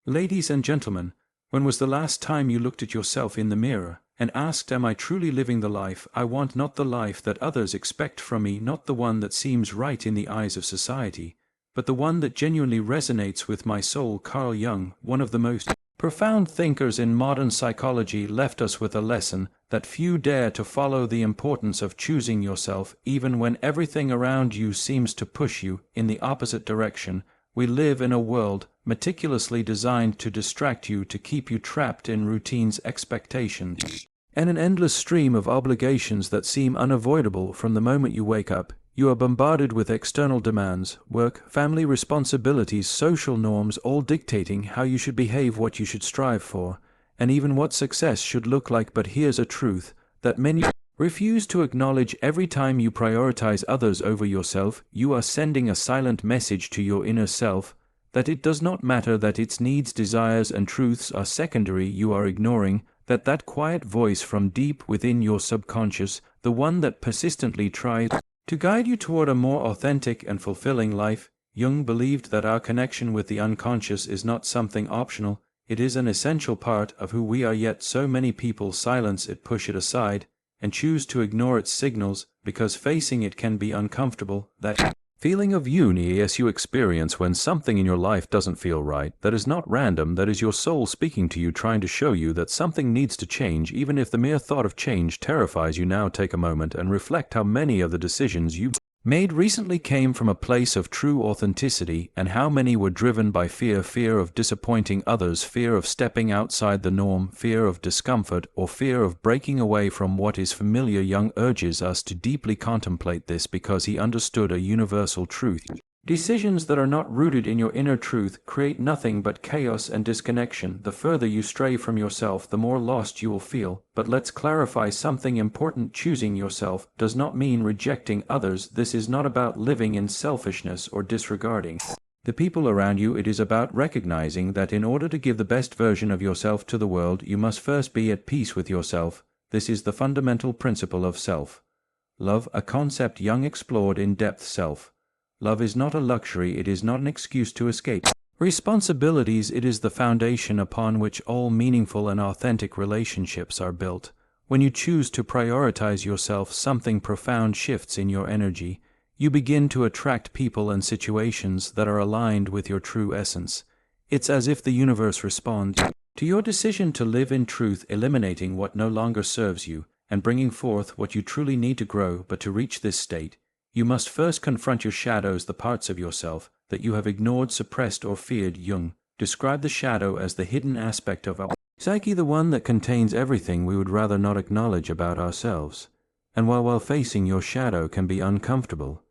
Ladies and gentlemen, when was the last time you looked at yourself in the mirror and asked, am I truly living the life I want, not the life that others expect from me, not the one that seems right in the eyes of society, but the one that genuinely resonates with my soul? Carl Jung, one of the most profound thinkers in modern psychology, left us with a lesson that few dare to follow: the importance of choosing yourself even when everything around you seems to push you in the opposite direction. We live in a world meticulously designed to distract you, to keep you trapped in routines, expectations, and an endless stream of obligations that seem unavoidable from the moment you wake up. You are bombarded with external demands, work, family responsibilities, social norms, all dictating how you should behave, what you should strive for, and even what success should look like. But here's a truth that many refuse to acknowledge: every time you prioritize others over yourself, you are sending a silent message to your inner self that it does not matter, that its needs, desires, and truths are secondary. You are ignoring that quiet voice from deep within your subconscious, the one that persistently tries to guide you toward a more authentic and fulfilling life. Jung believed that our connection with the unconscious is not something optional, it is an essential part of who we are, yet so many people silence it, push it aside, and choose to ignore its signals because facing it can be uncomfortable. That feeling of unease you experience when something in your life doesn't feel right, that is not random, that is your soul speaking to you, trying to show you that something needs to change. Even if the mere thought of change terrifies you now, take a moment and reflect how many of the decisions you made recently came from a place of true authenticity, and how many were driven by fear: fear of disappointing others, fear of stepping outside the norm, fear of discomfort, or fear of breaking away from what is familiar. Jung urges us to deeply contemplate this because he understood a universal truth: decisions that are not rooted in your inner truth create nothing but chaos and disconnection. The further you stray from yourself, the more lost you will feel. But let's clarify something important: choosing yourself does not mean rejecting others. This is not about living in selfishness or disregarding the people around you. It is about recognizing that in order to give the best version of yourself to the world, you must first be at peace with yourself. This is the fundamental principle of self-love, a concept Jung explored in depth. Self-love is not a luxury, it is not an excuse to escape responsibilities, it is the foundation upon which all meaningful and authentic relationships are built. When you choose to prioritize yourself, something profound shifts in your energy. You begin to attract people and situations that are aligned with your true essence. It's as if the universe responds to your decision to live in truth, eliminating what no longer serves you and bringing forth what you truly need to grow. But to reach this state, you must first confront your shadows, the parts of yourself that you have ignored, suppressed, or feared. Jung described the shadow as the hidden aspect of our psyche, the one that contains everything we would rather not acknowledge about ourselves. And while facing your shadow can be uncomfortable,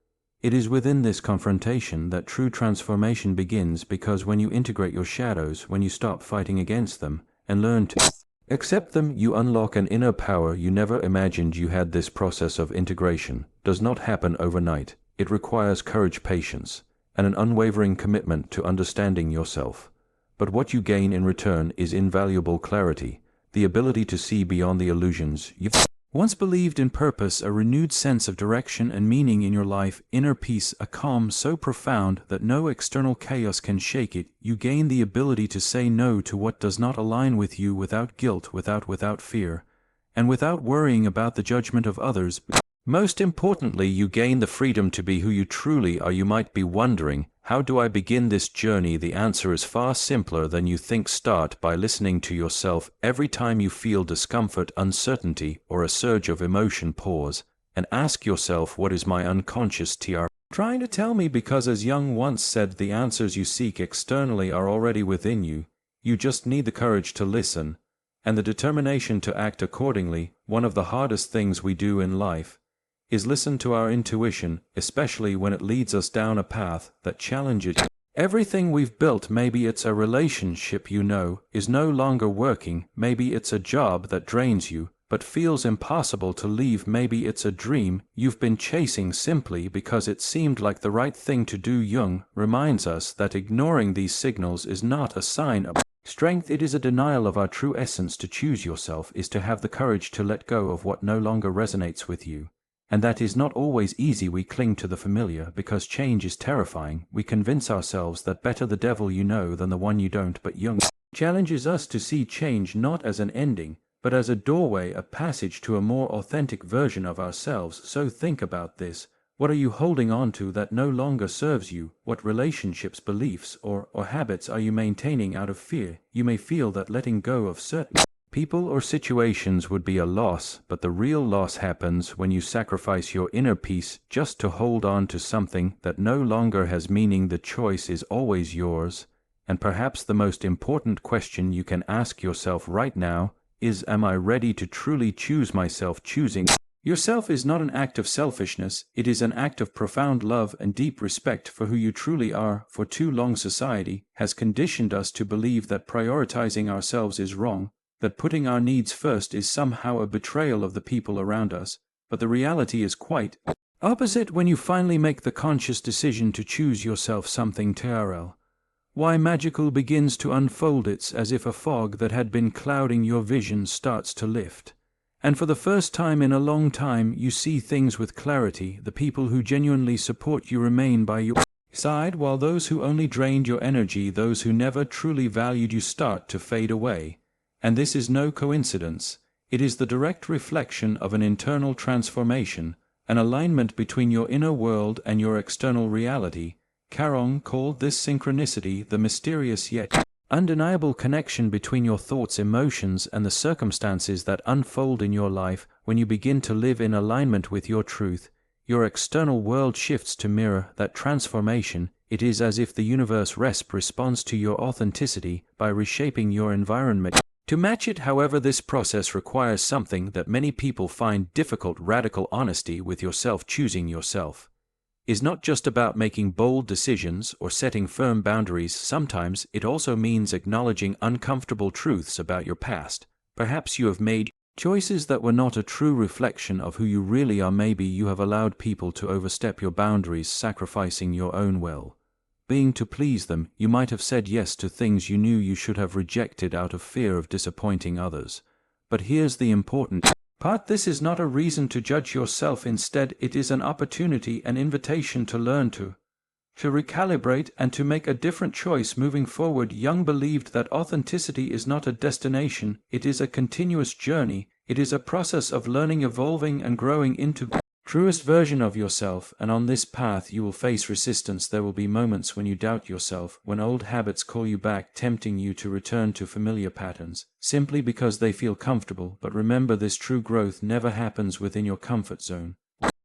it is within this confrontation that true transformation begins, because when you integrate your shadows, when you stop fighting against them and learn to accept them, you unlock an inner power you never imagined you had. This process of integration does not happen overnight. It requires courage, patience, and an unwavering commitment to understanding yourself. But what you gain in return is invaluable clarity, the ability to see beyond the illusions you've once believed in, purpose, a renewed sense of direction and meaning in your life, inner peace, a calm so profound that no external chaos can shake it. You gain the ability to say no to what does not align with you without guilt, without fear, and without worrying about the judgment of others. Most importantly, you gain the freedom to be who you truly are. You might be wondering, how do I begin this journey? The answer is far simpler than you think. Start by listening to yourself. Every time you feel discomfort, uncertainty, or a surge of emotion, pause and ask yourself, what is my unconscious trying to tell me? Because as Jung once said, the answers you seek externally are already within you. You just need the courage to listen and the determination to act accordingly. One of the hardest things we do in life is listen to our intuition, especially when it leads us down a path that challenges everything we've built. Maybe it's a relationship you know is no longer working, maybe it's a job that drains you but feels impossible to leave, maybe it's a dream you've been chasing simply because it seemed like the right thing to do. Jung reminds us that ignoring these signals is not a sign of strength, it is a denial of our true essence. To choose yourself is to have the courage to let go of what no longer resonates with you. And that is not always easy. We cling to the familiar because change is terrifying. We convince ourselves that better the devil you know than the one you don't. But Jung challenges us to see change not as an ending, but as a doorway, a passage to a more authentic version of ourselves. So think about this. What are you holding on to that no longer serves you? What relationships, beliefs, or habits are you maintaining out of fear? You may feel that letting go of certain people or situations would be a loss, but the real loss happens when you sacrifice your inner peace just to hold on to something that no longer has meaning. The choice is always yours, and perhaps the most important question you can ask yourself right now is, am I ready to truly choose myself? Choosing yourself is not an act of selfishness, it is an act of profound love and deep respect for who you truly are. For too long society has conditioned us to believe that prioritizing ourselves is wrong, that putting our needs first is somehow a betrayal of the people around us, but the reality is quite opposite. When you finally make the conscious decision to choose yourself, something TRL why magical begins to unfold. It's as if a fog that had been clouding your vision starts to lift. And for the first time in a long time, you see things with clarity. The people who genuinely support you remain by your side, while those who only drained your energy, those who never truly valued you, start to fade away. And this is no coincidence. It is the direct reflection of an internal transformation, an alignment between your inner world and your external reality. CARL Jung called this synchronicity, the mysterious yet undeniable connection between your thoughts, emotions, and the circumstances that unfold in your life. When you begin to live in alignment with your truth, your external world shifts to mirror that transformation. It is as if the universe responds to your authenticity by reshaping your environment to match it. However, this process requires something that many people find difficult: radical honesty with yourself. Choosing yourself is not just about making bold decisions or setting firm boundaries. Sometimes it also means acknowledging uncomfortable truths about your past. Perhaps you have made choices that were not a true reflection of who you really are. Maybe you have allowed people to overstep your boundaries, sacrificing your own well-being to please them. You might have said yes to things you knew you should have rejected out of fear of disappointing others. But here's the important part: this is not a reason to judge yourself. Instead, it is an opportunity, an invitation to learn, to recalibrate, and to make a different choice moving forward. Jung believed that authenticity is not a destination, it is a continuous journey. It is a process of learning, evolving, and growing into the truest version of yourself. And on this path you will face resistance. There will be moments when you doubt yourself, when old habits call you back, tempting you to return to familiar patterns, simply because they feel comfortable. But remember this: true growth never happens within your comfort zone.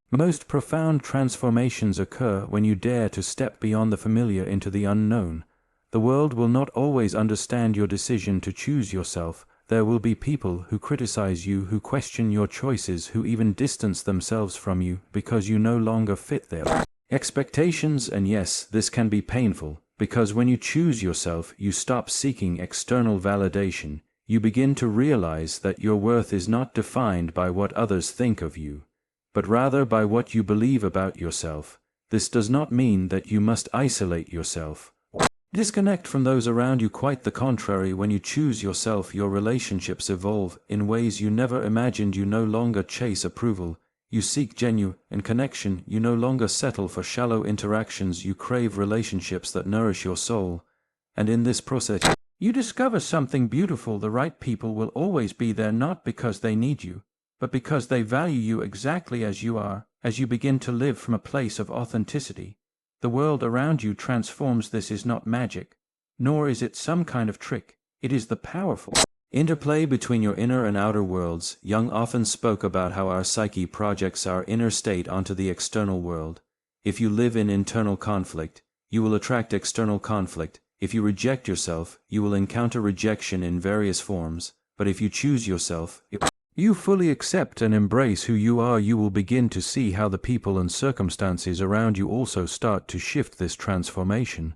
Most profound transformations occur when you dare to step beyond the familiar into the unknown. The world will not always understand your decision to choose yourself. There will be people who criticize you, who question your choices, who even distance themselves from you because you no longer fit their expectations. And yes, this can be painful, because when you choose yourself, you stop seeking external validation. You begin to realize that your worth is not defined by what others think of you, but rather by what you believe about yourself. This does not mean that you must isolate yourself, disconnect from those around you. Quite the contrary. When you choose yourself, your relationships evolve in ways you never imagined. You no longer chase approval, you seek genuine connection. You no longer settle for shallow interactions, you crave relationships that nourish your soul. And in this process, you discover something beautiful. The right people will always be there, not because they need you, but because they value you exactly as you are. As you begin to live from a place of authenticity, the world around you transforms. This is not magic, nor is it some kind of trick. It is the powerful interplay between your inner and outer worlds. Jung often spoke about how our psyche projects our inner state onto the external world. If you live in internal conflict, you will attract external conflict. If you reject yourself, you will encounter rejection in various forms. But if you choose yourself, you fully accept and embrace who you are, you will begin to see how the people and circumstances around you also start to shift. This transformation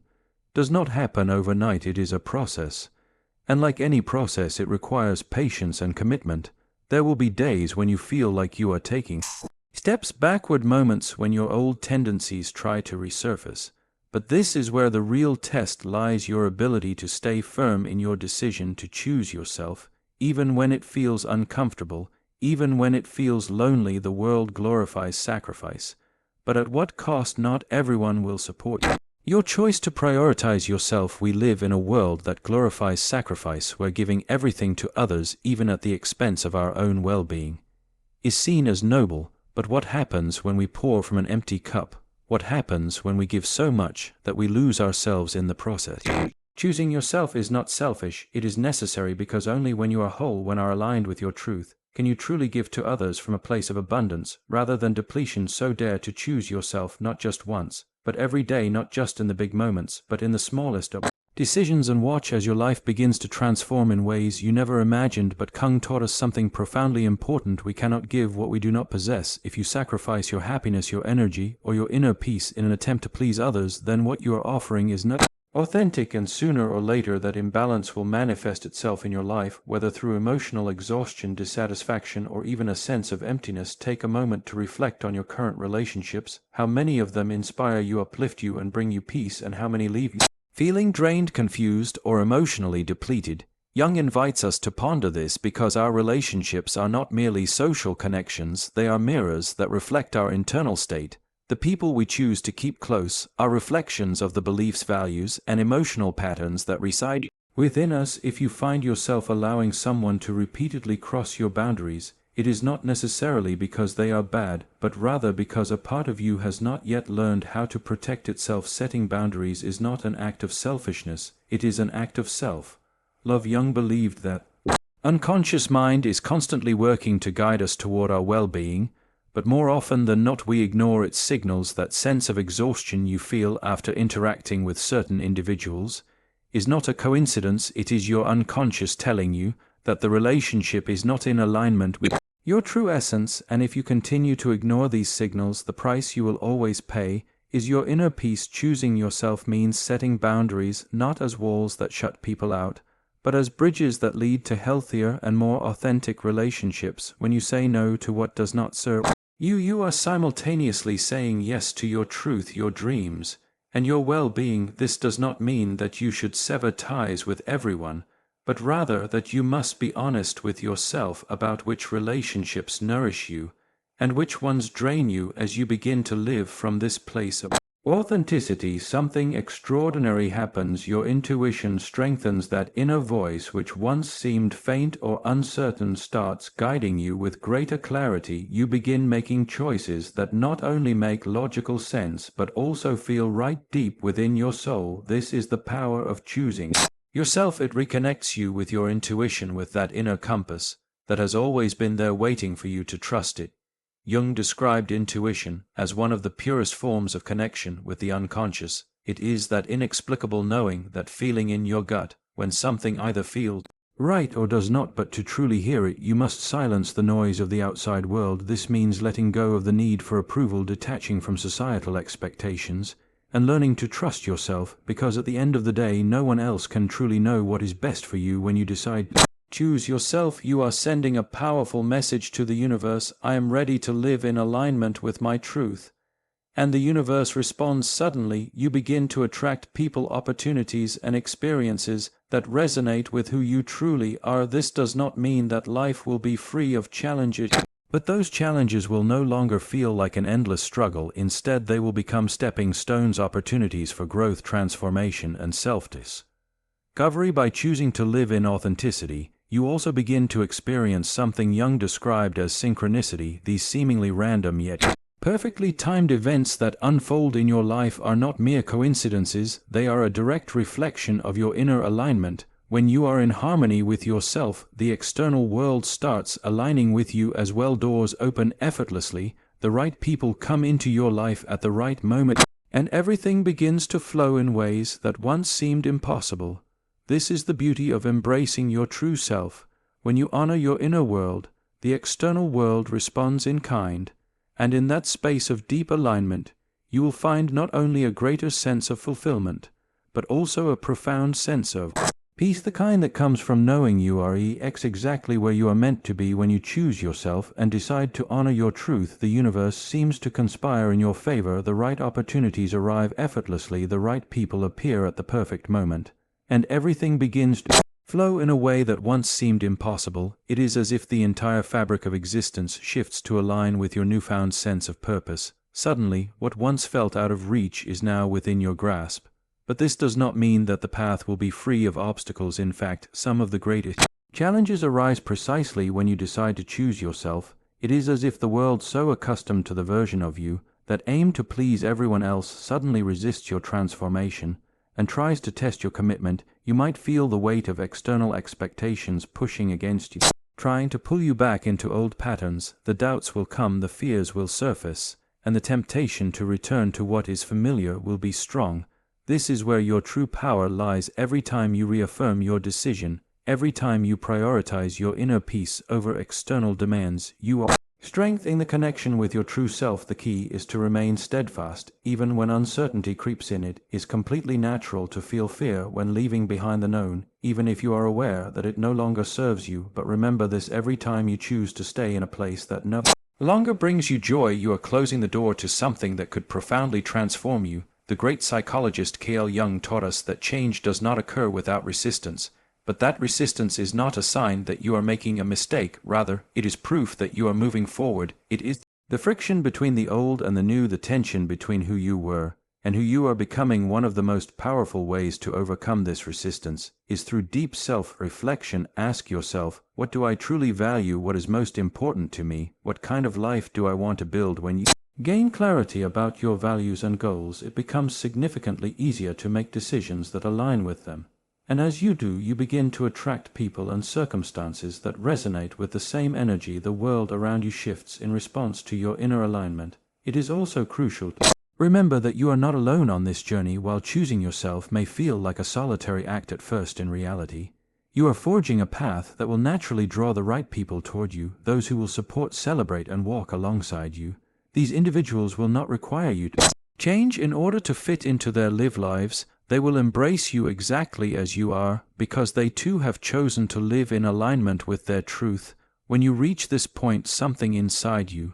does not happen overnight. It is a process. And like any process, it requires patience and commitment. There will be days when you feel like you are taking steps backward, moments when your old tendencies try to resurface. But this is where the real test lies: your ability to stay firm in your decision to choose yourself, even when it feels uncomfortable, even when it feels lonely. The world glorifies sacrifice, but at what cost? Not everyone will support you. Your choice to prioritize yourself. We live in a world that glorifies sacrifice, where giving everything to others, even at the expense of our own well-being, is seen as noble. But what happens when we pour from an empty cup? What happens when we give so much that we lose ourselves in the process? Choosing yourself is not selfish, it is necessary, because only when you are whole, when are aligned with your truth, can you truly give to others from a place of abundance, rather than depletion. So dare to choose yourself, not just once, but every day, not just in the big moments, but in the smallest of decisions, and watch as your life begins to transform in ways you never imagined. But Kung taught us something profoundly important: we cannot give what we do not possess. If you sacrifice your happiness, your energy, or your inner peace in an attempt to please others, then what you are offering is not authentic, and sooner or later that imbalance will manifest itself in your life, whether through emotional exhaustion, dissatisfaction, or even a sense of emptiness. Take a moment to reflect on your current relationships. How many of them inspire you, uplift you, and bring you peace, and how many leave you feeling drained, confused, or emotionally depleted? Jung invites us to ponder this, because our relationships are not merely social connections, they are mirrors that reflect our internal state. The people we choose to keep close are reflections of the beliefs, values, and emotional patterns that reside within us. If you find yourself allowing someone to repeatedly cross your boundaries, it is not necessarily because they are bad, but rather because a part of you has not yet learned how to protect itself. Setting boundaries is not an act of selfishness, it is an act of self-love. Jung believed that unconscious mind is constantly working to guide us toward our well-being, but more often than not we ignore its signals. That sense of exhaustion you feel after interacting with certain individuals is not a coincidence. It is your unconscious telling you that the relationship is not in alignment with your true essence, and if you continue to ignore these signals, the price you will always pay is your inner peace. Choosing yourself means setting boundaries, not as walls that shut people out, but as bridges that lead to healthier and more authentic relationships. When you say no to what does not serve you are simultaneously saying yes to your truth, your dreams, and your well-being. This does not mean that you should sever ties with everyone, but rather that you must be honest with yourself about which relationships nourish you and which ones drain you. As you begin to live from this place of authenticity, something extraordinary happens. Your intuition strengthens. That inner voice which once seemed faint or uncertain starts guiding you with greater clarity. You begin making choices that not only make logical sense but also feel right deep within your soul. This is the power of choosing yourself. It reconnects you with your intuition, with that inner compass that has always been there waiting for you to trust it. Jung described intuition as one of the purest forms of connection with the unconscious. It is that inexplicable knowing, that feeling in your gut when something either feels right or does not. But to truly hear it, you must silence the noise of the outside world. This means letting go of the need for approval, detaching from societal expectations, and learning to trust yourself, because at the end of the day, no one else can truly know what is best for you. When you decide choose yourself, you are sending a powerful message to the universe: I am ready to live in alignment with my truth. And the universe responds. Suddenly, you begin to attract people, opportunities, and experiences that resonate with who you truly are. This does not mean that life will be free of challenges, but those challenges will no longer feel like an endless struggle. Instead, they will become stepping stones, opportunities for growth, transformation, and self-discovery. By choosing to live in authenticity, you also begin to experience something Jung described as synchronicity. These seemingly random yet perfectly timed events that unfold in your life are not mere coincidences, they are a direct reflection of your inner alignment. When you are in harmony with yourself, the external world starts aligning with you as well. Doors open effortlessly, the right people come into your life at the right moment, and everything begins to flow in ways that once seemed impossible. This is the beauty of embracing your true self. When you honor your inner world, the external world responds in kind, and in that space of deep alignment, you will find not only a greater sense of fulfillment, but also a profound sense of peace, the kind that comes from knowing you are exactly where you are meant to be. When you choose yourself and decide to honor your truth, the universe seems to conspire in your favor. The right opportunities arrive effortlessly, the right people appear at the perfect moment, and everything begins to flow in a way that once seemed impossible. It is as if the entire fabric of existence shifts to align with your newfound sense of purpose. Suddenly, what once felt out of reach is now within your grasp. But this does not mean that the path will be free of obstacles. In fact, some of the greatest challenges arise precisely when you decide to choose yourself. It is as if the world, so accustomed to the version of you that aimed to please everyone else, suddenly resists your transformation and tries to test your commitment. You might feel the weight of external expectations pushing against you, trying to pull you back into old patterns. The doubts will come, the fears will surface, and the temptation to return to what is familiar will be strong. This is where your true power lies. Every time you reaffirm your decision, every time you prioritize your inner peace over external demands, you are strengthening the connection with your true self. The key is to remain steadfast, even when uncertainty creeps in. It is completely natural to feel fear when leaving behind the known, even if you are aware that it no longer serves you. But remember this: every time you choose to stay in a place that no longer brings you joy, you are closing the door to something that could profoundly transform you. The great psychologist CARL Jung taught us that change does not occur without resistance, but that resistance is not a sign that you are making a mistake. Rather, it is proof that you are moving forward. It is the friction between the old and the new, the tension between who you were and who you are becoming. One of the most powerful ways to overcome this resistance is through deep self-reflection. Ask yourself, what do I truly value? What is most important to me? What kind of life do I want to build? When you gain clarity about your values and goals, it becomes significantly easier to make decisions that align with them. And as you do, you begin to attract people and circumstances that resonate with the same energy. The world around you shifts in response to your inner alignment. It is also crucial to remember that you are not alone on this journey. While choosing yourself may feel like a solitary act at first, in reality, you are forging a path that will naturally draw the right people toward you, those who will support, celebrate, and walk alongside you. These individuals will not require you to change in order to fit into their live lives. They will embrace you exactly as you are, because they too have chosen to live in alignment with their truth. When you reach this point, something inside you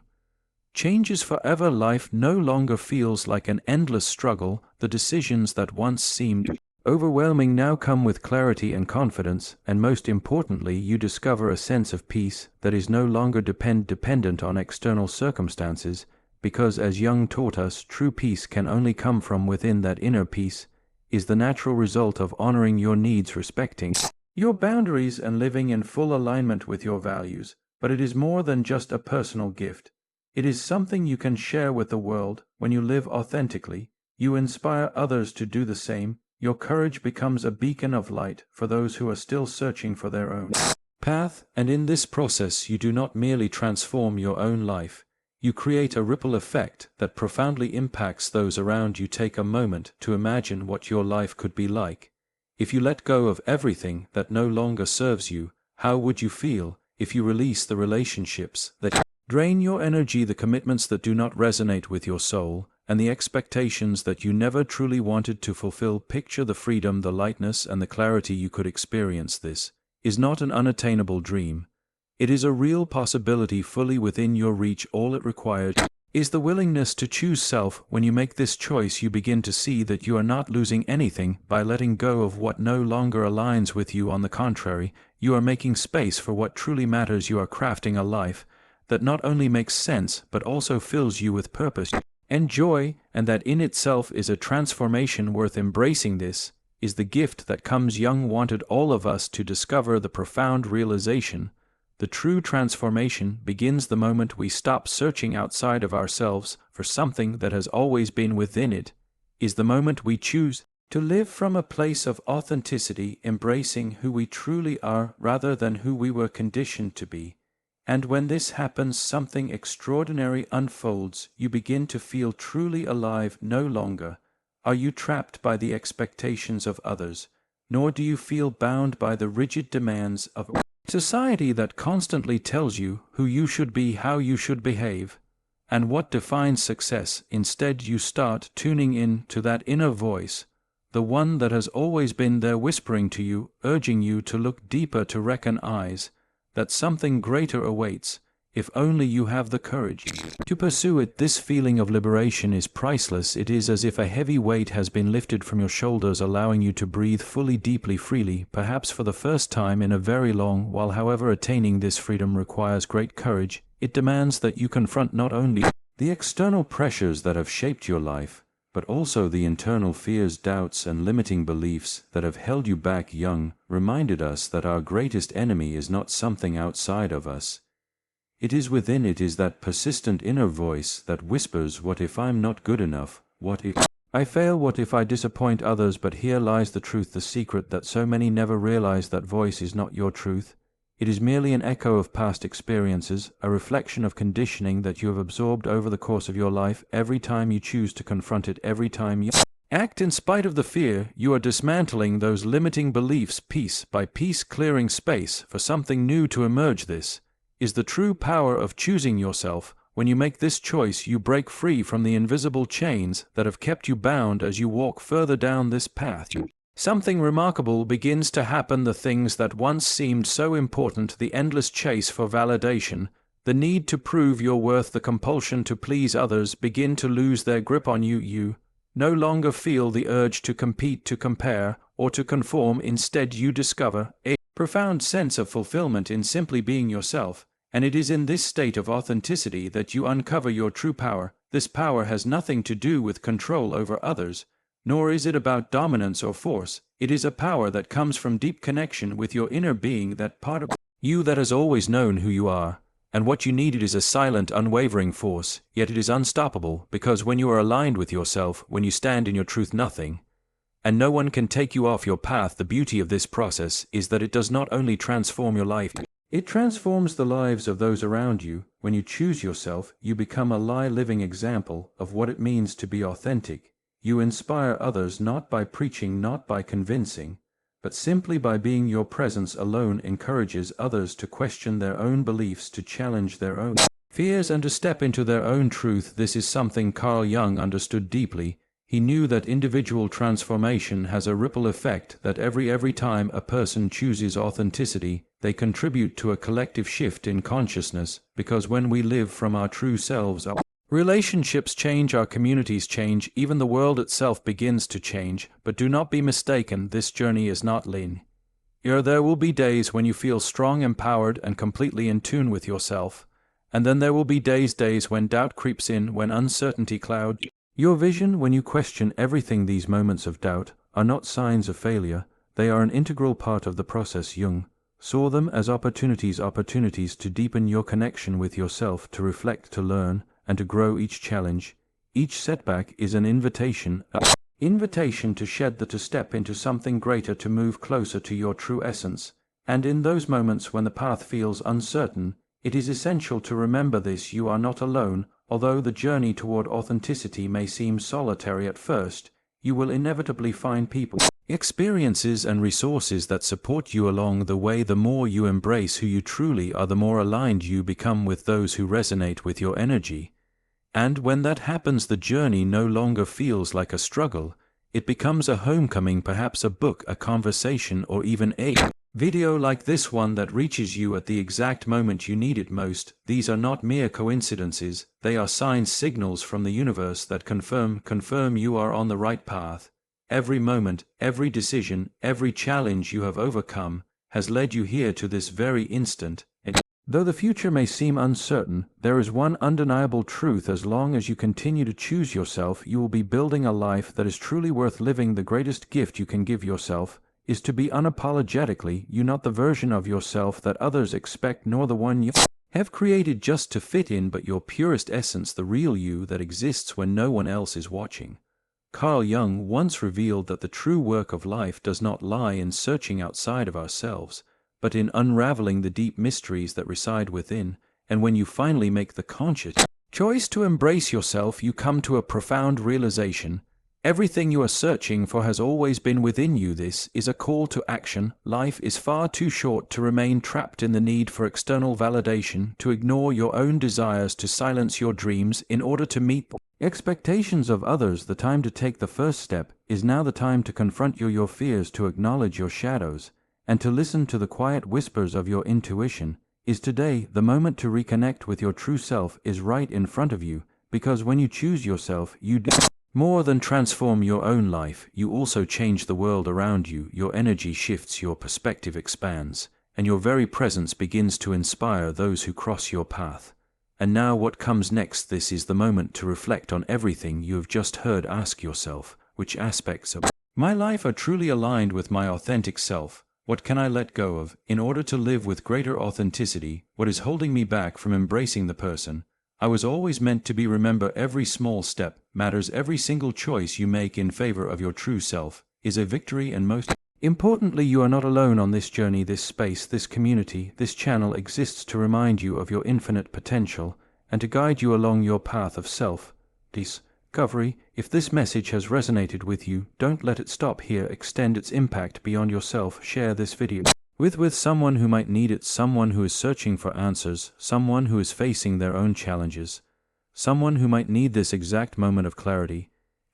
changes forever. Life no longer feels like an endless struggle. The decisions that once seemed overwhelming now come with clarity and confidence, and most importantly, you discover a sense of peace that is no longer dependent on external circumstances, because, as Jung taught us, true peace can only come from within. That inner peace is the natural result of honoring your needs, respecting your boundaries, and living in full alignment with your values. But it is more than just a personal gift. It is something you can share with the world. When you live authentically, you inspire others to do the same. Your courage becomes a beacon of light for those who are still searching for their own path, and in this process you do not merely transform your own life, you create a ripple effect that profoundly impacts those around you. Take a moment to imagine what your life could be like if you let go of everything that no longer serves you. How would you feel if you release the relationships that drain your energy, the commitments that do not resonate with your soul, and the expectations that you never truly wanted to fulfill? Picture the freedom, the lightness, and the clarity you could experience. This is not an unattainable dream. It is a real possibility fully within your reach. All it requires is the willingness to choose self. When you make this choice, you begin to see that you are not losing anything by letting go of what no longer aligns with you. On the contrary, you are making space for what truly matters. You are crafting a life that not only makes sense, but also fills you with purpose and joy, and that in itself is a transformation worth embracing. This is the gift that comes. Jung wanted all of us to discover the profound realization. The true transformation begins the moment we stop searching outside of ourselves for something that has always been within. It is the moment we choose to live from a place of authenticity, embracing who we truly are rather than who we were conditioned to be. And when this happens, something extraordinary unfolds. You begin to feel truly alive. No longer are you trapped by the expectations of others, nor do you feel bound by the rigid demands of society that constantly tells you who you should be, how you should behave, and what defines success. Instead, you start tuning in to that inner voice, the one that has always been there, whispering to you, urging you to look deeper, to recognize that something greater awaits, if only you have the courage to pursue it. This feeling of liberation is priceless. It is as if a heavy weight has been lifted from your shoulders, allowing you to breathe fully, deeply, freely, perhaps for the first time in a very long while. However, attaining this freedom requires great courage. It demands that you confront not only The external pressures that have shaped your life, but also the internal fears, doubts, and limiting beliefs that have held you back, Jung reminded us that our greatest enemy is not something outside of us. It is within. It is that persistent inner voice that whispers, what if I'm not good enough? What if I fail? What if I disappoint others? But here lies the truth, the secret that so many never realize. That voice is not your truth. It is merely an echo of past experiences, a reflection of conditioning that you have absorbed over the course of your life. Every time you choose to confront it, every time you act in spite of the fear, you are dismantling those limiting beliefs piece by piece, clearing space for something new to emerge. This is the true power of choosing yourself. When you make this choice, you break free from the invisible chains that have kept you bound. As you walk further down this path, something remarkable begins to happen. The things that once seemed so important, the endless chase for validation, the need to prove your worth, the compulsion to please others, begin to lose their grip on you. You no longer feel the urge to compete, to compare, or to conform. Instead, you discover a profound sense of fulfillment in simply being yourself. And it is in this state of authenticity that you uncover your true power. This power has nothing to do with control over others, nor is it about dominance or force. It is a power that comes from deep connection with your inner being, that part of you that has always known who you are. And what you needed is a silent, unwavering force, yet it is unstoppable, because when you are aligned with yourself, when you stand in your truth, nothing and no one can take you off your path. The beauty of this process is that it does not only transform your life, it transforms the lives of those around you. When you choose yourself, you become a living example of what it means to be authentic. You inspire others not by preaching, not by convincing, but simply by being. Your presence alone encourages others to question their own beliefs, to challenge their own fears, and to step into their own truth. This is something Carl Jung understood deeply. He knew that individual transformation has a ripple effect, that every time a person chooses authenticity, they contribute to a collective shift in consciousness, because when we live from our true selves, our relationships change, our communities change, even the world itself begins to change. But do not be mistaken, this journey is not linear. There will be days when you feel strong, empowered, and completely in tune with yourself. And then there will be days when doubt creeps in, when uncertainty clouds your vision, when you question everything. These moments of doubt are not signs of failure. They are an integral part of the process. Jung saw them as opportunities to deepen your connection with yourself, to reflect, to learn, and to grow. Each challenge, each setback is an invitation to shed, to step into something greater, to move closer to your true essence. And in those moments when the path feels uncertain, it is essential to remember this: you are not alone. Although the journey toward authenticity may seem solitary at first, you will inevitably find people, experiences, and resources that support you along the way. The more you embrace who you truly are, the more aligned you become with those who resonate with your energy. And when that happens, the journey no longer feels like a struggle. It becomes a homecoming, perhaps a book, a conversation, or even a video like this one that reaches you at the exact moment you need it most. These are not mere coincidences. They are signs, signals from the universe that confirm you are on the right path. Every moment, every decision, every challenge you have overcome has led you here to this very instant. Though the future may seem uncertain, there is one undeniable truth: as long as you continue to choose yourself, you will be building a life that is truly worth living. The greatest gift you can give yourself is to be unapologetically you, not the version of yourself that others expect, nor the one you have created just to fit in, but your purest essence, the real you that exists when no one else is watching. Carl Jung once revealed that the true work of life does not lie in searching outside of ourselves, but in unraveling the deep mysteries that reside within. And when you finally make the conscious choice to embrace yourself, you come to a profound realization. Everything you are searching for has always been within you. This is a call to action. Life is far too short to remain trapped in the need for external validation, to ignore your own desires, to silence your dreams in order to meet the expectations of others. The time to take the first step is now. The time to confront your fears, to acknowledge your shadows, and to listen to the quiet whispers of your intuition is today. The moment to reconnect with your true self is right in front of you, because when you choose yourself, you do more than transform your own life, you also change the world around you. Your energy shifts, your perspective expands, and your very presence begins to inspire those who cross your path. And now what comes next? This is the moment to reflect on everything you have just heard. Ask yourself, which aspects of my life are truly aligned with my authentic self? What can I let go of, in order to live with greater authenticity? What is holding me back from embracing the person I was always meant to be? Remember, every small step matters. Every single choice you make in favor of your true self is a victory, and most importantly, you are not alone on this journey. This space, this community, this channel exists to remind you of your infinite potential and to guide you along your path of self-discovery. If this message has resonated with you, don't let it stop here. Extend its impact beyond yourself. Share this video with someone who might need it, someone who is searching for answers, someone who is facing their own challenges, someone who might need this exact moment of clarity.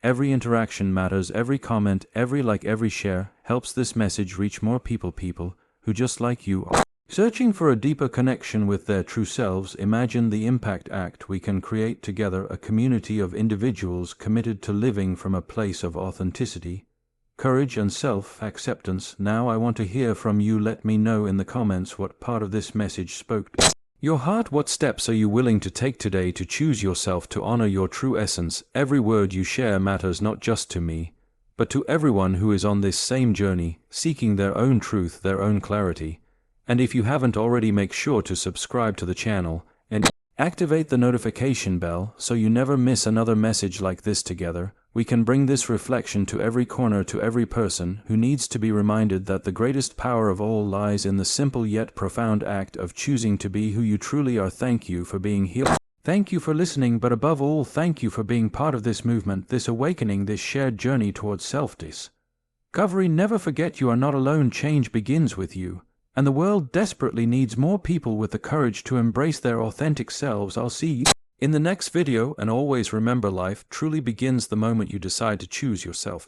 Every interaction matters. Every comment, every like, every share helps this message reach more people who, just like you, are searching for a deeper connection with their true selves. Imagine the impact act we can create together, a community of individuals committed to living from a place of authenticity, courage, and self-acceptance. Now I want to hear from you. Let me know in the comments what part of this message spoke to your heart. What steps are you willing to take today to choose yourself, to honor your true essence? Every word you share matters, not just to me, but to everyone who is on this same journey, seeking their own truth, their own clarity. And if you haven't already, make sure to subscribe to the channel and activate the notification bell so you never miss another message like this. Together, we can bring this reflection to every corner, to every person who needs to be reminded that the greatest power of all lies in the simple yet profound act of choosing to be who you truly are. Thank you for being here. Thank you for listening, but above all, thank you for being part of this movement, this awakening, this shared journey towards self-discovery. Never forget, you are not alone. Change begins with you, and the world desperately needs more people with the courage to embrace their authentic selves. I'll see you in the next video, and always remember, life truly begins the moment you decide to choose yourself.